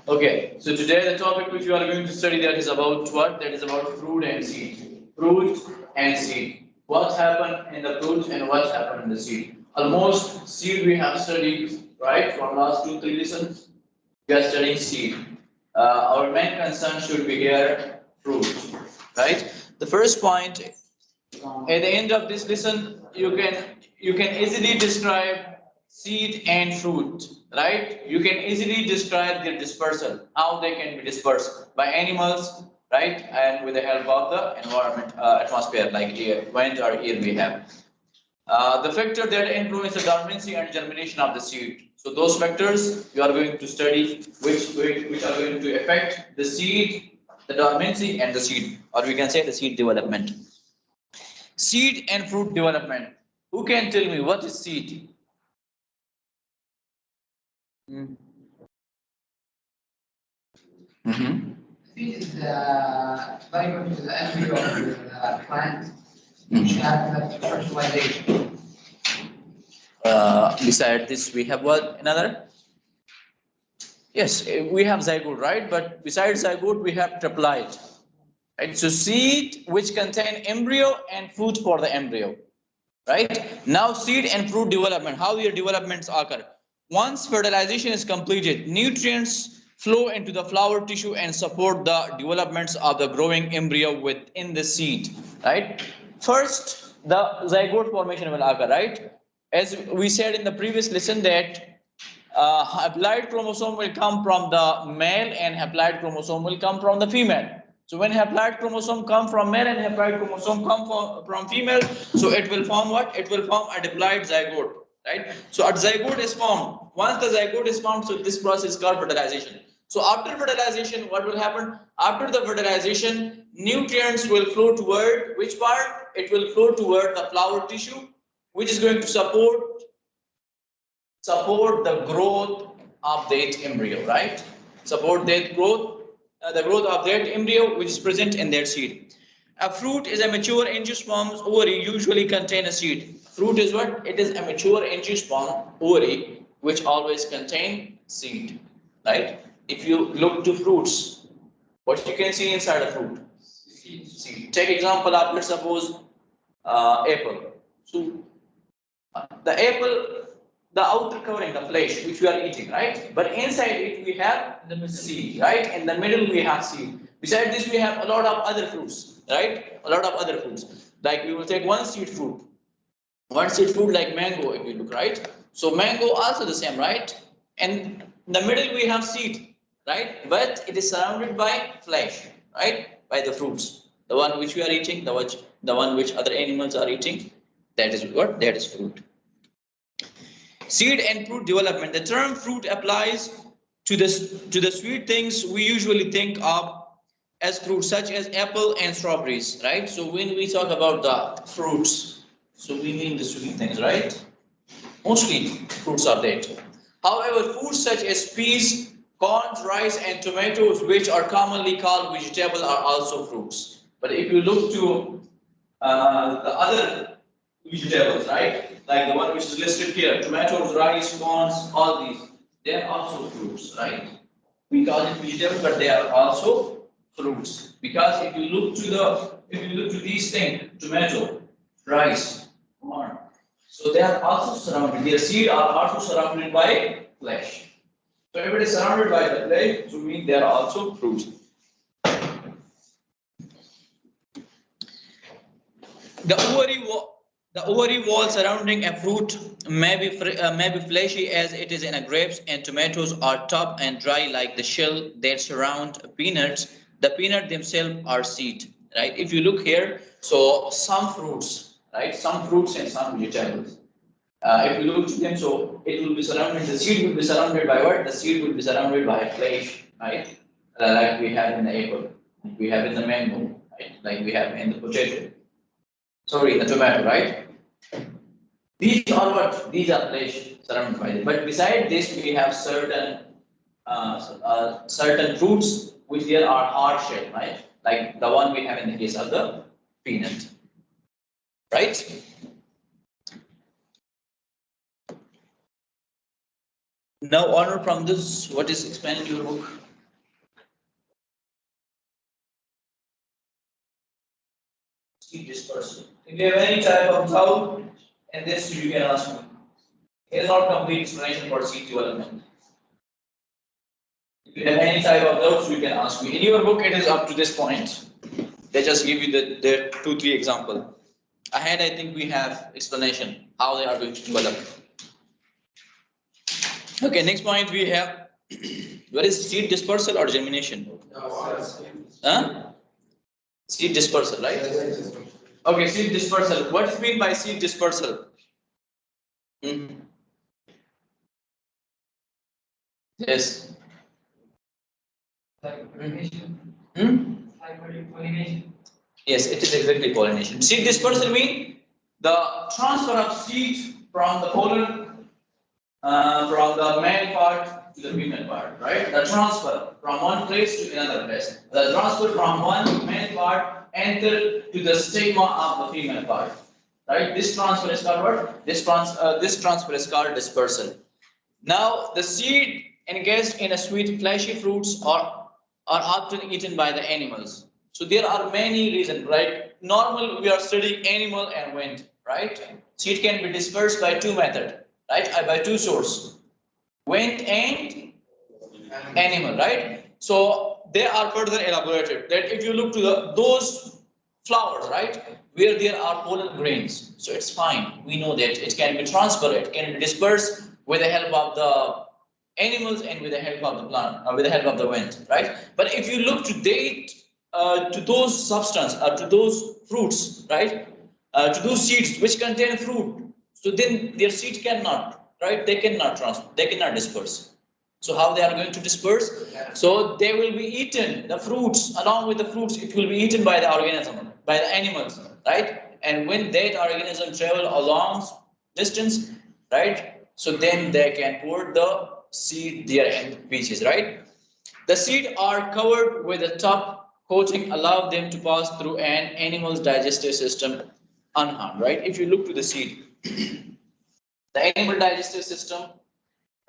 Okay, so today the topic which we are going to study that is about what? That is about fruit and seed. Fruit and seed. What happened in the fruit and what happened in the seed? Almost seed we have studied, right? From last 2-3 lessons, we are studying seed. Our main concern should be here fruit, right? The first point at the end of this lesson, you can easily describe seed and fruit, right? You can easily describe their dispersal, how they can be dispersed by animals, right? And with the help of the environment, atmosphere, like air, wind or air we have. The factor that influence the dormancy and germination of the seed. So those factors you are going to study, which are going to affect the seed, the dormancy, and the seed, or we can say the seed development. Seed and fruit development. Who can tell me what is seed? Mm. Mm-hmm. Seed is very much the embryo of the plant, which has fertilization. Beside this, we have what? Another? Yes, we have zygote, right? But besides zygote, we have triploid. Right? So seed which contain embryo and fruit for the embryo. Right? Now seed and fruit development, how their developments occur. Once fertilization is completed, nutrients flow into the flower tissue and support the developments of the growing embryo within the seed. Right? First, the zygote formation will occur, right? As we said in the previous lesson that haploid chromosome will come from the male and haploid chromosome will come from the female. So when haploid chromosome come from male and haploid chromosome come from female, so it will form what? It will form a diploid zygote, right? So a zygote is formed. Once the zygote is formed, so this process is called fertilization. So after fertilization, what will happen? After the fertilization, nutrients will flow toward which part? It will flow toward the flower tissue, which is going to support the growth of that embryo, right? Support that growth, the growth of that embryo which is present in that seed. A fruit is a mature angiosperm ovary usually contain a seed. Fruit is what? It is a mature angiosperm ovary which always contain seed, right? If you look to fruits, what you can see inside a fruit? Seed. Take example of, let's suppose, apple. So the apple, the outer covering, the flesh, which we are eating, right? But inside it we have the seed, right? In the middle we have seed. Besides this, we have a lot of other fruits, right? A lot of other fruits. Like we will take one seed fruit like mango, if you look, right? So mango also the same, right? And in the middle we have seed, right? But it is surrounded by flesh, right? By the fruits, the one which we are eating, the one which other animals are eating. That is what? That is fruit. Seed and fruit development. The term fruit applies to the sweet things we usually think of as fruits, such as apple and strawberries, right? So when we talk about the fruits, so we mean the sweet things, right? Mostly fruits are that. However, foods such as peas, corn, rice, and tomatoes, which are commonly called vegetable, are also fruits. But if you look to the other vegetables, right? Like the one which is listed here, tomatoes, rice, corns, all these, they are also fruits, right? We call it vegetables, but they are also fruits. Because if you look to these things, tomato, rice, corn, so they are also surrounded. Their seed are also surrounded by flesh. So if it is surrounded by the flesh, so means they are also fruits. The ovary wall surrounding a fruit may be fleshy as it is in a grapes, and tomatoes are tough and dry like the shell that surround peanuts. The peanut themselves are seed, right? If you look here, so some fruits, right? Some fruits and some vegetables. If you look to them, so it will be surrounded. The seed will be surrounded by what? The seed will be surrounded by flesh, right? Like we have in the apple, like we have in the mango, right? Like we have in the potato. Sorry, the tomato, right? These are what? These are flesh surrounded by it. But beside this, we have certain fruits which there are hard shell, right? Like the one we have in the case of the peanut, right? Now, honor from this, what is explained in your book? seed dispersal. If you have any type of doubt in this, you can ask me. It is not complete explanation for seed development. If you have any type of doubts, you can ask me. In your book, it is up to this point. They just give you the 2-3 example. Ahead, I think we have explanation how they are going to develop. Okay, next point we have. What is seed dispersal or germination? Huh? Seed dispersal, right? Okay, seed dispersal. What is mean by seed dispersal? Yes. Yes, it is exactly pollination. Seed dispersal means the transfer of seeds from the pollen from the male part to the female part, right? The transfer from one place to another place. The transfer from one male part enter to the stigma of the female part, right? This transfer is called what? This transfer is called dispersal. Now, the seed engaged in a sweet, fleshy fruits are often eaten by the animals. So there are many reasons, right? Normal, we are studying animal and wind, right? Seed can be dispersed by two methods, right? By two sources, wind and animal, right? So they are further elaborated that if you look to those flowers, right, where there are pollen grains, so it's fine. We know that it can be transferred, it can be dispersed with the help of the animals and with the help of the plant, with the help of the wind, right? But if you look to those substance, to those fruits, right, to those seeds which contain fruit, so then their seed cannot, right? They cannot transfer, they cannot disperse. So how they are going to disperse? So they will be eaten, the fruits, along with the fruits, it will be eaten by the organism, by the animals, right? And when that organism travel a long distance, right? So then they can pour the seed there in pieces, right? The seed are covered with a top coating, allow them to pass through an animal's digestive system unharmed, right? If you look to the seed, the animal digestive system,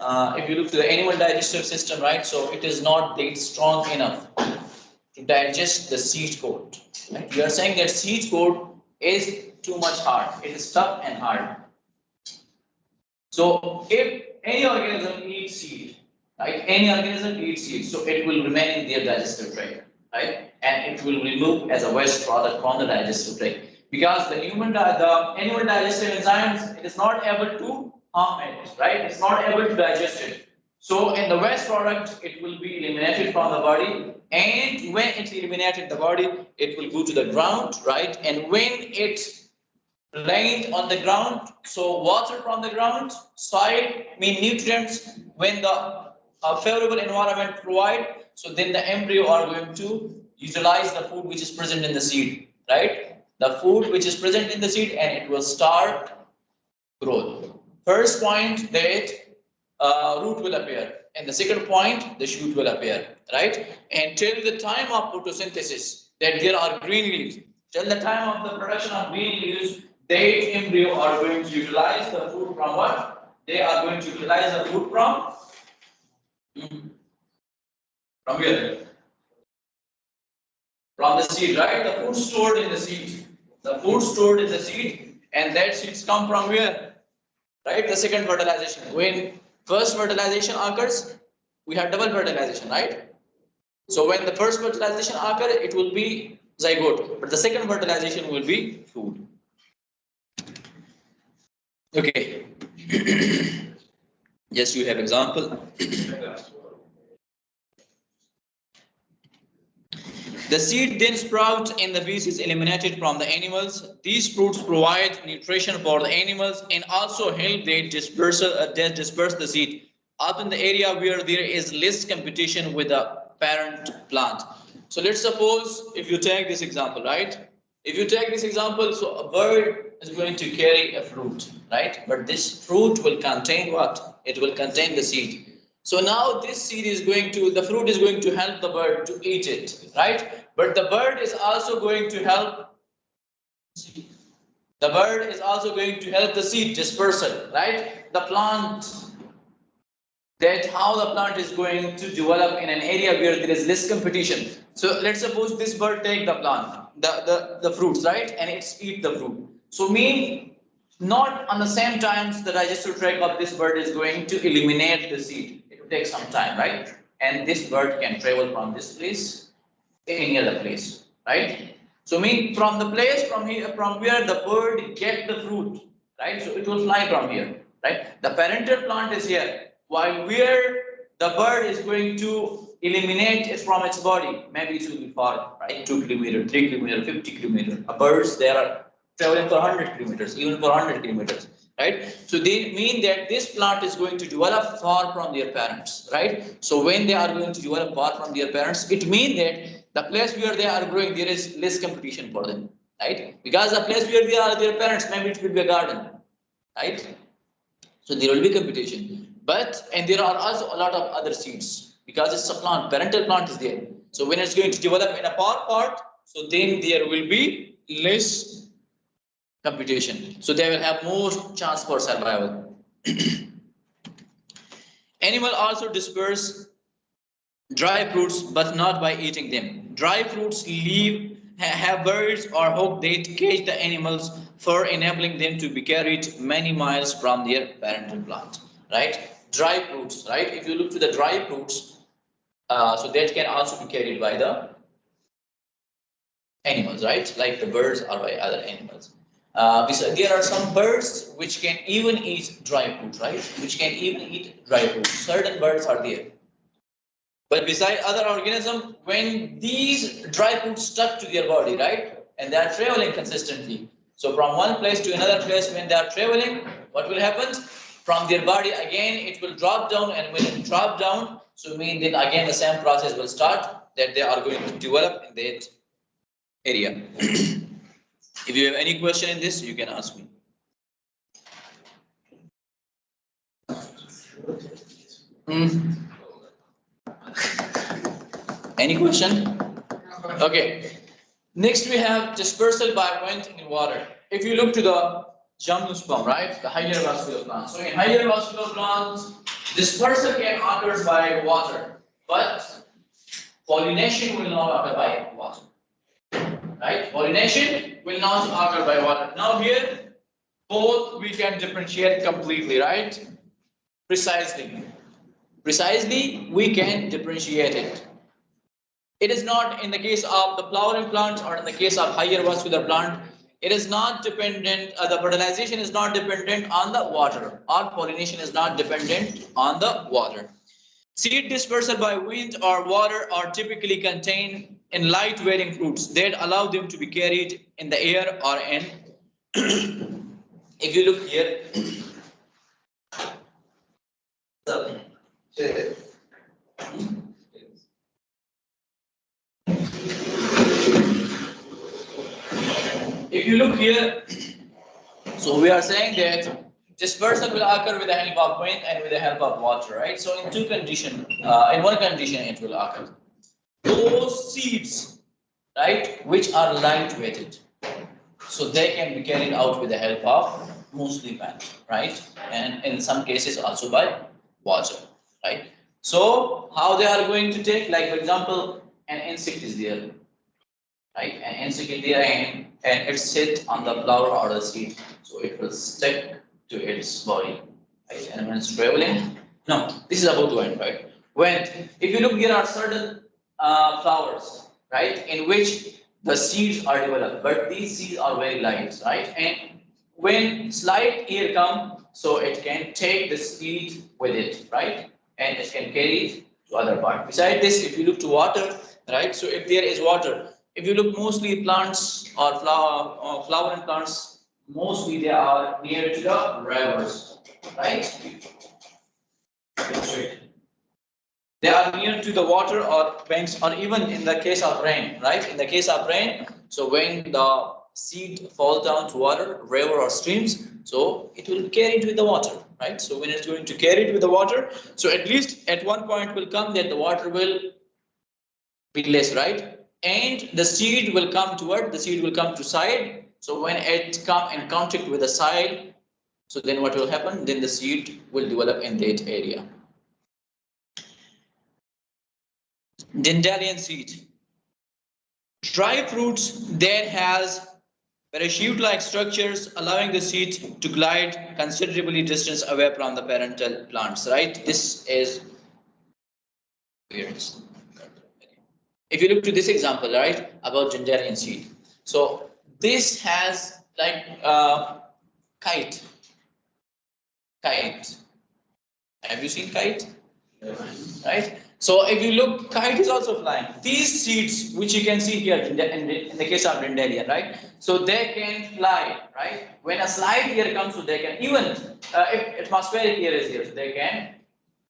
if you look to the animal digestive system, right, so it is not that strong enough to digest the seed coat. Right? We are saying that seed coat is too much hard. It is tough and hard. So if any organism eats seed, right, any organism eats seed, so it will remain in their digestive tract, right, and it will remove as a waste product from the digestive tract because the animal digestive enzymes, it is not able to harm it, right? It's not able to digest it. So in the waste product, it will be eliminated from the body, and when it's eliminated the body, it will go to the ground, right? And when it rained on the ground, so water from the ground, soil, mean nutrients, when the favorable environment provide, so then the embryo are going to utilize the food which is present in the seed, right? The food which is present in the seed, and it will start growth. First point that root will appear, and the second point the shoot will appear, right? And till the time of photosynthesis, that there are green leaves. Till the time of the production of green leaves, they embryo are going to utilize the food from what? They are going to utilize the food from where? From the seed, right? The food stored in the seed. The food stored in the seed, and that seeds come from where? Right? The second fertilization. When first fertilization occurs, we have double fertilization, right? So when the first fertilization occurs, it will be zygote, but the second fertilization will be food. Okay. Yes, you have example. The seed then sprouts in the feces eliminated from the animals. These fruits provide nutrition for the animals and also help they disperse the seed out in the area where there is less competition with the parent plant. So let's suppose if you take this example, right? If you take this example, so a bird is going to carry a fruit, right? But this fruit will contain what? It will contain the seed. So now this seed is going to, the fruit is going to help the bird to eat it, right? But the bird is also going to help, the bird is also going to help the seed dispersal, right? The plant, that how the plant is going to develop in an area where there is less competition. So let's suppose this bird take the plant. the fruits, right? And it's eat the fruit. So mean not on the same times the digestive tract of this bird is going to eliminate the seed. It will take some time, right? And this bird can travel from this place to any other place, right? So mean from the place from here from where the bird get the fruit, right? So it will fly from here, right? The parental plant is here, while where the bird is going to eliminate it from its body. Maybe it will be far, right? 2 kilometers, 3 kilometers, 50 kilometers. Birds they are traveling for 100 kilometers, even for 100 kilometers, right? So they mean that this plant is going to develop far from their parents, right? So when they are going to develop far from their parents, it means that the place where they are growing, there is less competition for them, right? Because the place where they are their parents, maybe it will be a garden, right? So there will be competition. But, and there are also a lot of other seeds because it's a plant, parental plant is there. So when it's going to develop in a far part, so then there will be less competition. So they will have more chance for survival. Animal also disperse dry fruits, but not by eating them. Dry fruits have birds or hook that catch the animals for enabling them to be carried many miles from their parental plant. Right? Dry fruits. Right? If you look to the dry fruits, so that can also be carried by the animals, right? Like the birds or by other animals. There are some birds which can even eat dry fruit, right? Which can even eat dry fruit. Certain birds are there. But beside other organisms, when these dry fruits stuck to their body, right? And they are traveling consistently. So from one place to another place, when they are traveling, what will happen? From their body, again, it will drop down, and when it drop down, so mean then again the same process will start that they are going to develop in that area. If you have any question in this, you can ask me. Any question? Okay. Next we have dispersal by wind in water. If you look to the gymnosperm, right, the higher vascular plants. So in higher vascular plants, dispersal can occur by water, but pollination will not occur by water. Right? Pollination will not occur by water. Now here, both we can differentiate completely, right? Precisely. Precisely, we can differentiate it. It is not in the case of the flowering plant or in the case of higher vascular plant. It is not dependent, the fertilization is not dependent on the water, or pollination is not dependent on the water. Seed dispersal by wind or water are typically contained in light wearing fruits that allow them to be carried in the air or in. If you look here, if you look here, so we are saying that dispersal will occur with the help of wind and with the help of water, right? So in two conditions, in one condition it will occur. Those seeds, right, which are light weighted, so they can be carried out with the help of mostly wind, right? And in some cases also by water, right? So how they are going to take, like for example, an insect is there, right? An insect is there and it sits on the flower or the seed, so it will stick to its body, right? And when it's traveling, no, this is about wind, right? When, if you look, there are certain flowers, right, in which the seeds are developed, but these seeds are very light, right? And when slight air come, so it can take the seed with it, right? And it can carry it to other part. Besides this, if you look to water, right? So if there is water, if you look mostly plants or flowering plants, mostly they are near to the rivers, right? They are near to the water or banks, or even in the case of rain, right? In the case of rain, so when the seed falls down to water, river or streams, so it will carry it with the water, right? So when it's going to carry it with the water, so at least at one point will come that the water will be less, right? And the seed will come toward, the seed will come to side. So when it come in contact with the side, so then what will happen? Then the seed will develop in that area. Dandelion seed. Dry fruits then has parachute-like structures allowing the seed to glide considerably distance away from the parental plants, right? This is appearance. If you look to this example, right, about Gendalian seed. So this has like kite. Kite. Have you seen kite? Yes. Right? So if you look, kite is also flying. These seeds, which you can see here in the case of Gendalian, right? So they can fly, right? When a slight air comes, so they can, even if atmospheric air is here, so they can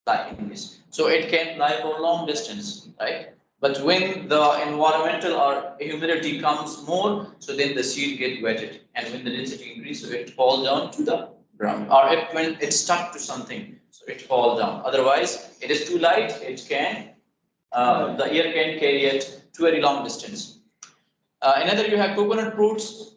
fly in this. So it can fly for long distance, right? But when the environmental or humidity comes more, so then the seed get wetted, and when the density increases, so it falls down to the ground. Or if when it's stuck to something, so it falls down. Otherwise, it is too light. It can the air can carry it to a very long distance. Another, you have coconut fruits,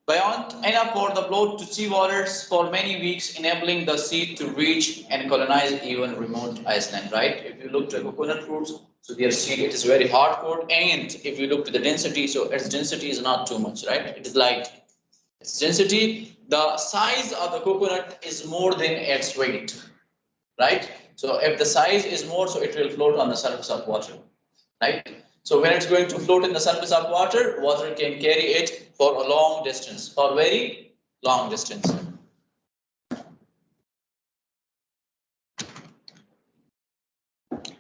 buoyant enough for the float to sea waters for many weeks, enabling the seed to reach and colonize even remote Iceland, right? If you look to coconut fruits, so their seed, it is very hardcore, and if you look to the density, so its density is not too much, right? It is light. Its density, the size of the coconut is more than its weight, right? So if the size is more, so it will float on the surface of water, right? So when it's going to float in the surface of water, water can carry it for a long distance, for very long distance.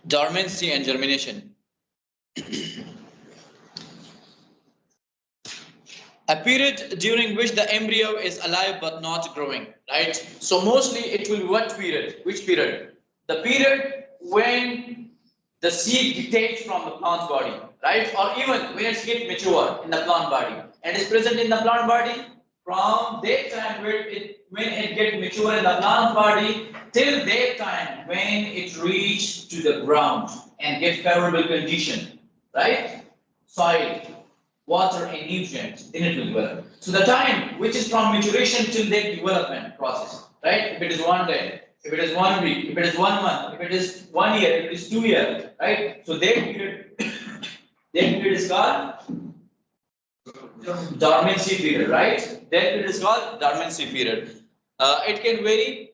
Dormancy and germination. A period during which the embryo is alive but not growing, right? So mostly it will be what period? Which period? The period when the seed detaches from the plant body, right? Or even when it's get mature in the plant body and is present in the plant body from that time when it get mature in the plant body till that time when it reach to the ground and get favorable condition, right? Soil, water and nutrients, then it will develop. So the time which is from maturation till that development process, right? If it is 1 day, if it is 1 week, if it is 1 month, if it is 1 year, if it is 2 years, right? So that period, that period is called dormancy period, right? That period is called dormancy period. It can vary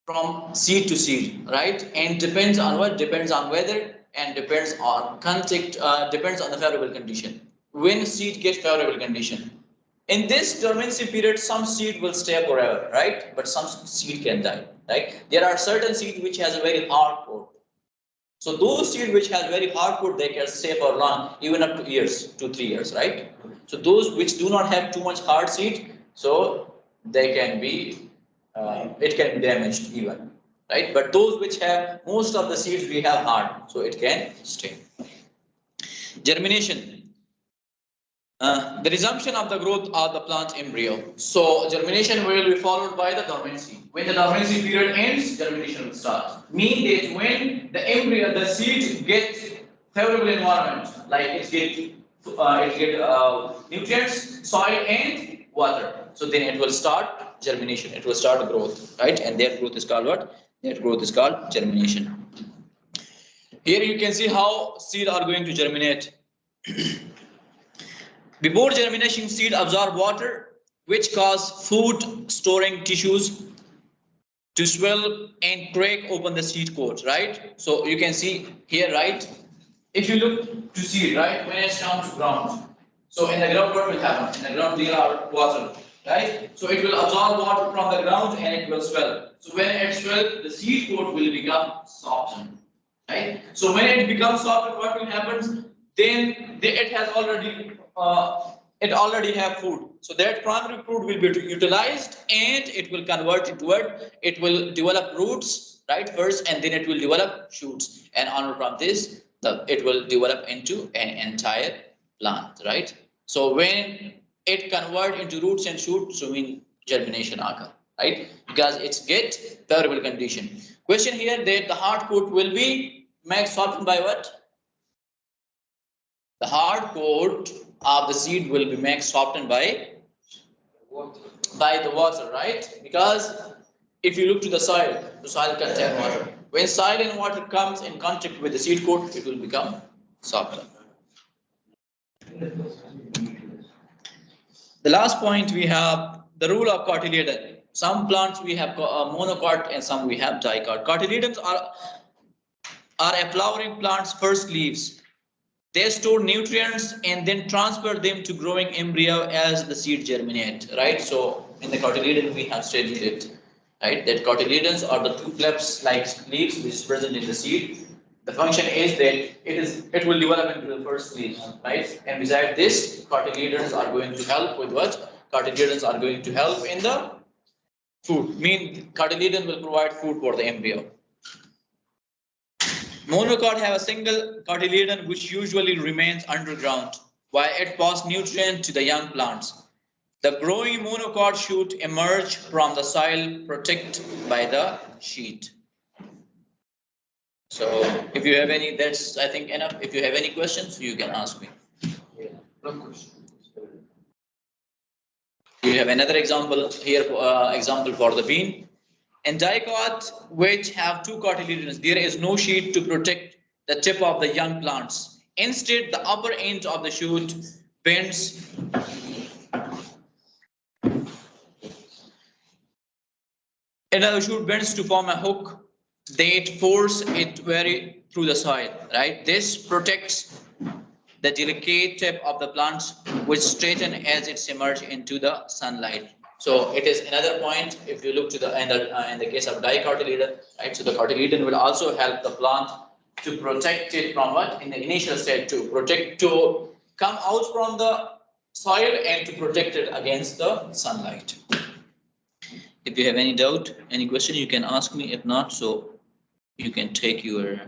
from seed to seed, right? And depends on what? Depends on weather and depends on contact, depends on the favorable condition. When seed gets favorable condition. In this dormancy period, some seed will stay forever, right? But some seed can die, right? There are certain seed which has a very hard core. So those seed which has very hard core, they can stay for long, even up to years, 2-3 years, right? So those which do not have too much hard seed, so they can be, it can be damaged even, right? But those which have most of the seeds we have hard, so it can stay. Germination. The resumption of the growth of the plant embryo. So germination will be followed by the dormancy. When the dormancy period ends, germination will start. Mean that when the embryo, the seed gets favorable environment, like it get nutrients, soil and water. So then it will start germination. It will start growth, right? And that growth is called what? That growth is called germination. Here you can see how seed are going to germinate. Before germination, seed absorb water, which cause food storing tissues to swell and crack open the seed coat, right? So you can see here, right? If you look to seed, right, when it's down to ground, so in the ground, what will happen? In the ground, there are water, right? So it will absorb water from the ground and it will swell. So when it swells, the seed coat will become softened, right? So when it becomes softened, what will happen? Then it has already it already have food. So that primary food will be utilized and it will convert into what? It will develop roots, right, first, and then it will develop shoots. And on from this, it will develop into an entire plant, right? So when it convert into roots and shoots, so mean germination occur, right? Because it's get favorable condition. Question here that the hard coat will be made softened by what? The hard coat of the seed will be made softened by the water, right? Because if you look to the soil contains water. When soil and water comes in contact with the seed coat, it will become softer. The last point we have the rule of cotyledon. Some plants we have monocot and some we have dicot. Cotyledons are a flowering plant's first leaves. They store nutrients and then transfer them to growing embryo as the seed germinate, right? So in the cotyledon we have studied it, right? That cotyledons are the two flaps-like leaves which is present in the seed. The function is that it will develop into the first leaf, right? And besides this, cotyledons are going to help with what? Cotyledons are going to help in the food. Mean cotyledon will provide food for the embryo. Monocot have a single cotyledon which usually remains underground while it passes nutrient to the young plants. The growing monocot shoot emerge from the soil protected by the sheet. So if you have any, that's I think enough. If you have any questions, you can ask me. Yeah, no question. You have another example here, example for the bean. In dicot, which have two cotyledons, there is no sheet to protect the tip of the young plants. Instead, the upper end of the shoot bends. Another shoot bends to form a hook that force it very through the soil. Right. This protects the delicate tip of the plants, which straighten as it emerges into the sunlight. So it is another point. If you look to the in the case of dicotyledon, right? So the cotyledon will also help the plant to protect it from what in the initial state to come out from the soil and to protect it against the sunlight. If you have any doubt, any question, you can ask me. If not, so you can take your